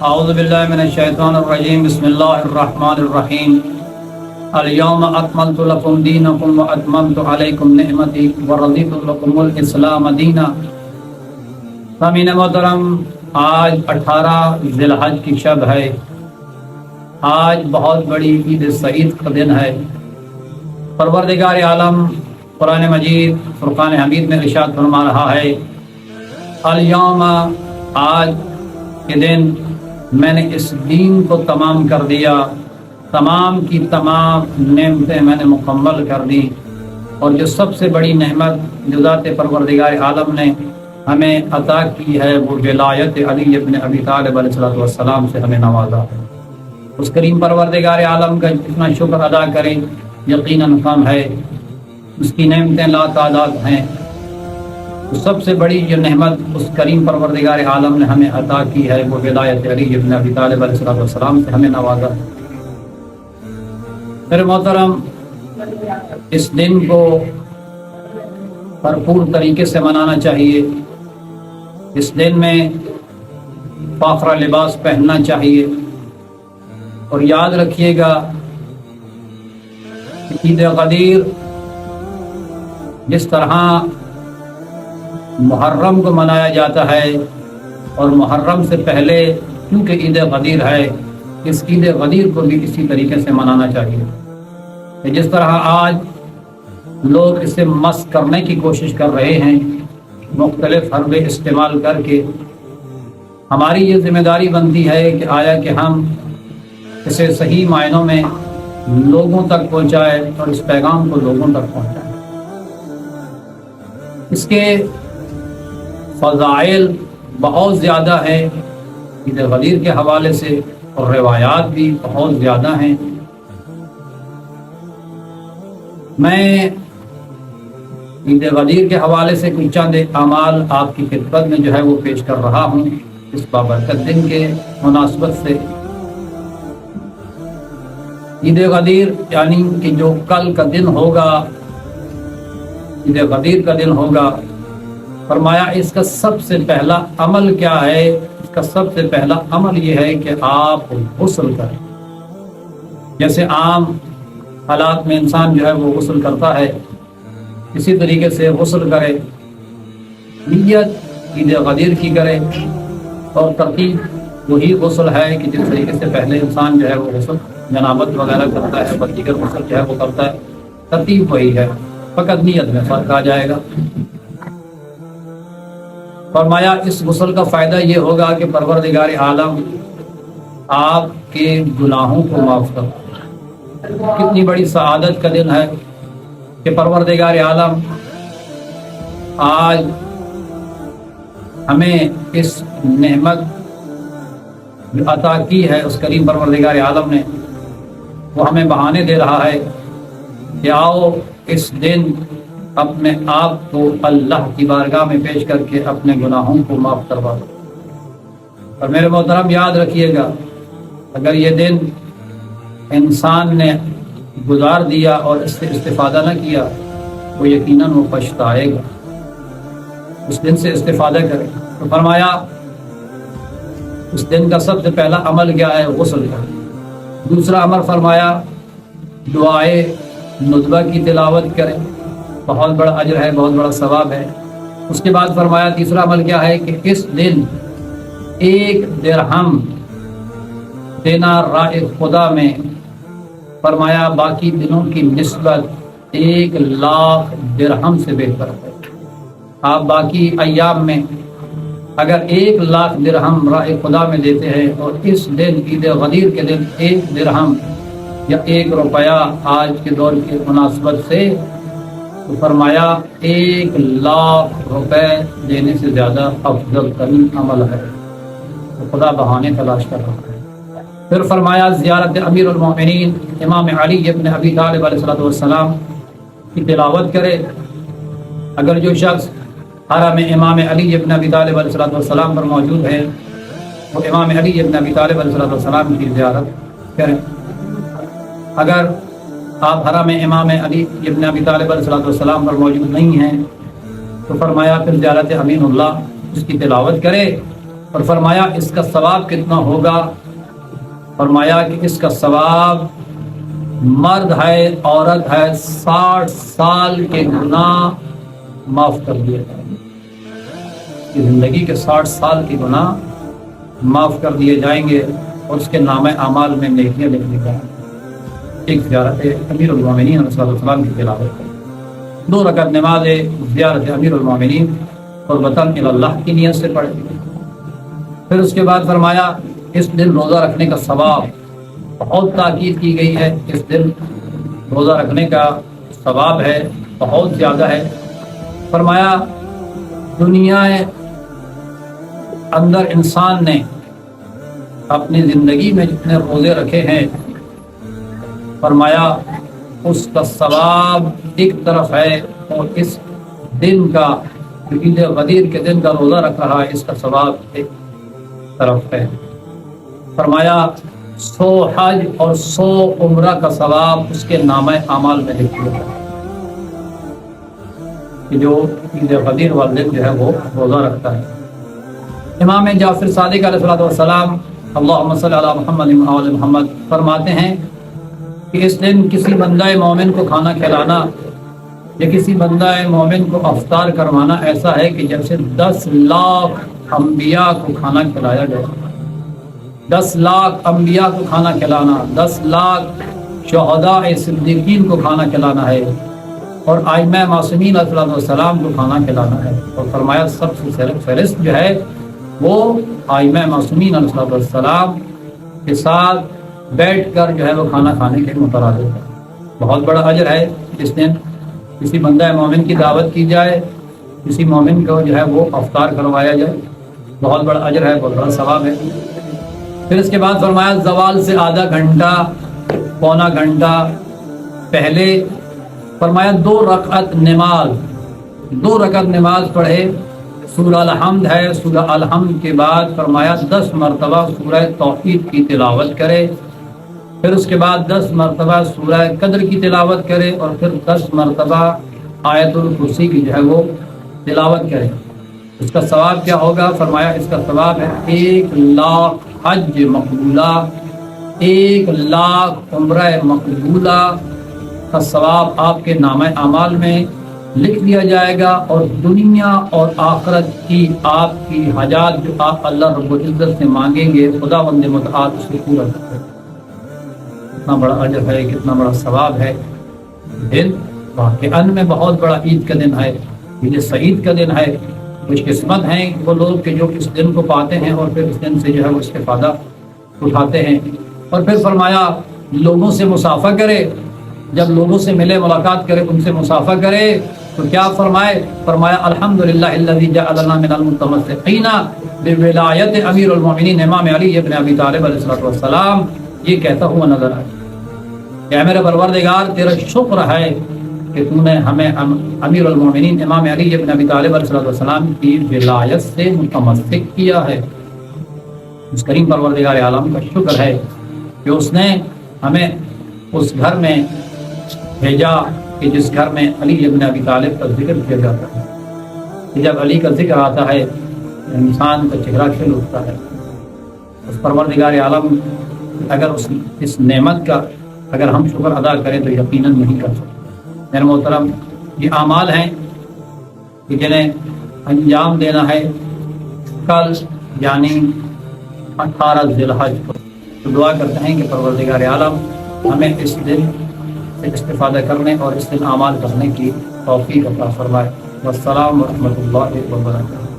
اعوذ باللہ من الشیطان الرجیم بسم اللہ الرحمن الرحیم الیوم اکملت لکم دینکم واتممت علیکم نعمتی ورضیت لکم الاسلام دینا۔ سامعین محترم، آج 18 ذی الحج کی شب ہے۔ آج بہت بڑی عید سعید کا دن ہے۔ پروردگار عالم قرآن مجید فرقان حمید میں ارشاد فرما رہا ہے، الیوم، آج کے دن میں نے اس دین کو تمام کر دیا، تمام کی تمام نعمتیں میں نے مکمل کر دی، اور جو سب سے بڑی نعمت جو ذات پروردگار عالم نے ہمیں عطا کی ہے وہ ولایت علی ابن ابی طالب علیہ السلام سے ہمیں نوازا ہے۔ اس کریم پروردگار عالم کا جتنا شکر ادا کریں یقیناً کم ہے، اس کی نعمتیں لا تعداد ہیں۔ سب سے بڑی جو نعمت اس کریم پروردگار عالم نے ہمیں عطا کی ہے وہ ولایت علی ابن ابی طالب علیہ السلام سے ہمیں نوازا ہے۔ میرے محترم، اس دن کو بھرپور طریقے سے منانا چاہیے۔ اس دن میں فاخرہ لباس پہننا چاہیے، اور یاد رکھیے گا کہ عید غدیر جس طرح محرم کو منایا جاتا ہے، اور محرم سے پہلے کیونکہ عید غدیر ہے، اس عید غدیر کو بھی اسی طریقے سے منانا چاہیے کہ جس طرح آج لوگ اسے مست کرنے کی کوشش کر رہے ہیں مختلف حربے استعمال کر کے۔ ہماری یہ ذمہ داری بنتی ہے کہ آیا کہ ہم اسے صحیح معنوں میں لوگوں تک پہنچائے اور اس پیغام کو لوگوں تک پہنچائے۔ اس کے فضائل بہت زیادہ ہیں عید غدیر کے حوالے سے، اور روایات بھی بہت زیادہ ہیں۔ میں عید غدیر کے حوالے سے کچھ چند اعمال آپ کی خدمت میں جو ہے وہ پیش کر رہا ہوں اس بابرکت دن کے مناسبت سے۔ عید غدیر یعنی کہ جو کل کا دن ہوگا، عید غدیر کا دن ہوگا، فرمایا اس کا سب سے پہلا عمل کیا ہے؟ اس کا سب سے پہلا عمل یہ ہے کہ آپ غسل کریں۔ جیسے عام حالات میں انسان جو ہے وہ غسل کرتا ہے، اسی طریقے سے غسل کرے، نیت عید غدیر کی کرے، اور ترتیب وہی غسل ہے کہ جس طریقے سے پہلے انسان جو ہے وہ غسل جنابت وغیرہ کرتا ہے، اور دیگر غسل جو ہے وہ کرتا ہے، ترتیب وہی ہے، فقط نیت میں فرق آ جائے گا۔ فرمایا اس غسل کا فائدہ یہ ہوگا کہ پروردگار عالم آپ کے گناہوں کو معاف کرتا۔ کتنی بڑی سعادت کا دن ہے کہ پروردگار عالم آج ہمیں اس نعمت جو عطا کی ہے، اس کریم پروردگار عالم نے، وہ ہمیں بہانے دے رہا ہے کہ آؤ اس دن اپنے آپ کو اللہ کی بارگاہ میں پیش کر کے اپنے گناہوں کو معاف کروا دو۔ اور میرے محترم یاد رکھیے گا، اگر یہ دن انسان نے گزار دیا اور اس سے استفادہ نہ کیا تو یقیناً وہ پچھتائے گا۔ اس دن سے استفادہ کرے۔ تو فرمایا اس دن کا سب سے پہلا عمل کیا ہے؟ غسل کا۔ دوسرا عمل فرمایا دعائے ندبہ کی تلاوت کریں، بہت بڑا اجر ہے، بہت بڑا ثواب ہے۔ اس کے بعد فرمایا تیسرا عمل کیا ہے کہ اس دن 1 درہم دینا راہ خدا میں، فرمایا باقی دنوں کی نسبت 1,00,000 درہم سے بہتر ہے۔ آپ باقی ایام میں اگر 1,00,000 درہم راہ خدا میں دیتے ہیں، اور اس دن عید غدیر کے دن 1 درہم یا 1 روپیہ آج کے دور کی مناسبت سے، تو فرمایا 1,00,000 روپے دینے سے زیادہ افضل ترین عمل ہے۔ تو خدا بہانے تلاش کر رہا ہے۔ پھر فرمایا زیارت امیر المومنین امام علی ابن ابی طالب علیہ السلام کی تلاوت کرے۔ اگر جو شخص حرم امام علی ابن ابی طالب علیہ السلام پر موجود ہے، وہ امام علی ابن ابی طالب علیہ السلام کی زیارت کریں۔ اگر آپ حرم امام علی ابن ابی طالب علیہ السلام پر موجود نہیں ہیں تو فرمایا پھر زیارت امین اللہ اس کی تلاوت کرے، اور فرمایا اس کا ثواب کتنا ہوگا؟ فرمایا کہ اس کا ثواب مرد ہے عورت ہے 60 سال کے گناہ معاف کر دیے جائیں گے، زندگی کے 60 سال کے گناہ معاف کر دیے جائیں گے اور اس کے نام اعمال میں نیکیاں لکھنے کا ایک زیارت امیر المومنین صلی اللہ علیہ وسلم کی تلاوت کریں، 2 رکعت نماز زیارت امیر المومنین قربتاً اللہ کی نیت سے پڑھیں گے۔ پھر اس کے بعد فرمایا اس دن روزہ رکھنے کا ثواب بہت تاکید کی گئی ہے، اس دن روزہ رکھنے کا ثواب ہے بہت زیادہ ہے۔ فرمایا دنیا اندر انسان نے اپنی زندگی میں جتنے روزے رکھے ہیں، فرمایا اس کا ثواب ایک طرف ہے اور اس دن کا عید غدیر کے دن کا روزہ رکھ رہا ہے اس کا ثواب ایک طرف ہے۔ فرمایا 100 حج اور 100 عمرہ کا ثواب اس کے نامہ اعمال میں لکھ دیا ہے کہ جو عید غدیر والے دن جو ہے وہ روزہ رکھتا ہے۔ امام جعفر صادق علیہ السلام اللہم صلی علی محمد و آل محمد فرماتے ہیں کہ اس دن کسی بندہ مومن کو کھانا کھلانا یا کسی بندہ مومن کو افطار کروانا ایسا ہے کہ جیسے 10 لاکھ انبیاء کو کھانا کھلایا جائے، 10 لاکھ انبیاء کو کھانا کھلانا، 10 لاکھ شہداء صدیقین کو کھانا کھلانا ہے اور ائمہ معصومین علیہ السلام کو کھانا کھلانا ہے۔ اور فرمایا سب سے فہرست جو ہے وہ ائمہ معصومین علیہ السلام کے ساتھ بیٹھ کر جو ہے وہ کھانا کھانے کے مترادف ہے۔ بہت بڑا اجر ہے اس دن کسی بندہ مومن کی دعوت کی جائے، کسی مومن کو جو ہے وہ افطار کروایا جائے، بہت بڑا اجر ہے، بہت بڑا ثواب ہے۔ پھر اس کے بعد فرمایا زوال سے آدھا گھنٹہ پونا گھنٹہ پہلے فرمایا 2 رکعت نماز پڑھے، سورہ الحمد ہے، سورہ الحمد کے بعد فرمایا 10 مرتبہ سورہ توحید کی تلاوت کرے، پھر اس کے بعد 10 مرتبہ سورہ قدر کی تلاوت کرے اور پھر 10 مرتبہ آیت الکرسی کی جو ہے وہ تلاوت کرے۔ اس کا ثواب کیا ہوگا؟ فرمایا اس کا ثواب ہے 1 لاکھ حج مقبولہ، 1 لاکھ عمرہ مقبولہ کا ثواب آپ کے نامہ اعمال میں لکھ دیا جائے گا اور دنیا اور آخرت کی آپ کی حاجات جو آپ اللہ رب العزت سے مانگیں گے خداوند متعال اسے پورا کرے۔ کتنا بڑا اجر ہے، کتنا بڑا ثواب ہے۔ دن واقعاً میں بہت بڑا عید کا دن ہے، عید سعید کا دن ہے۔ خوش قسمت ہیں وہ لوگ کہ جو اس دن کو پاتے ہیں اور پھر اس دن سے جو ہے وہ استفادہ اٹھاتے ہیں۔ اور پھر فرمایا لوگوں سے مصافحہ کرے، جب لوگوں سے ملے ملاقات کرے ان سے مصافحہ کرے تو کیا فرمایا الحمدللہ الذی جعلنا من المتمسکین بولایت امیر المومنین امام علی ابن ابی طالب علیہ السلام، یہ کہتا ہوا نظر آئے کہ اے میرے پروردگار تیرا شکر ہے کہ تو نے ہمیں امیر المومنین امام علی ابن ابی طالب علیہ السلام کی ولایت سے متمسک کیا ہے۔ اس کریم پروردگار عالم کا شکر ہے کہ اس نے ہمیں اس گھر میں بھیجا کہ جس گھر میں علی ابن ابی طالب کا ذکر کیا جاتا ہے، کہ جب علی کا ذکر آتا ہے انسان کا چہرہ کھل اٹھتا ہے۔ اس پروردگار عالم اگر اس نعمت کا اگر ہم شکر ادا کریں تو یقیناً نہیں کر سکتے۔ میرے محترم یہ اعمال ہیں کہ جنہیں انجام دینا ہے کل یعنی 18 ذی الحج کو۔ تو دعا کرتے ہیں کہ پروردگار عالم ہمیں اس دن سے استفادہ کرنے اور اس دن اعمال کرنے کی توفیق عطا فرمائے۔ والسلام ورحمۃ اللہ وبرکاتہ۔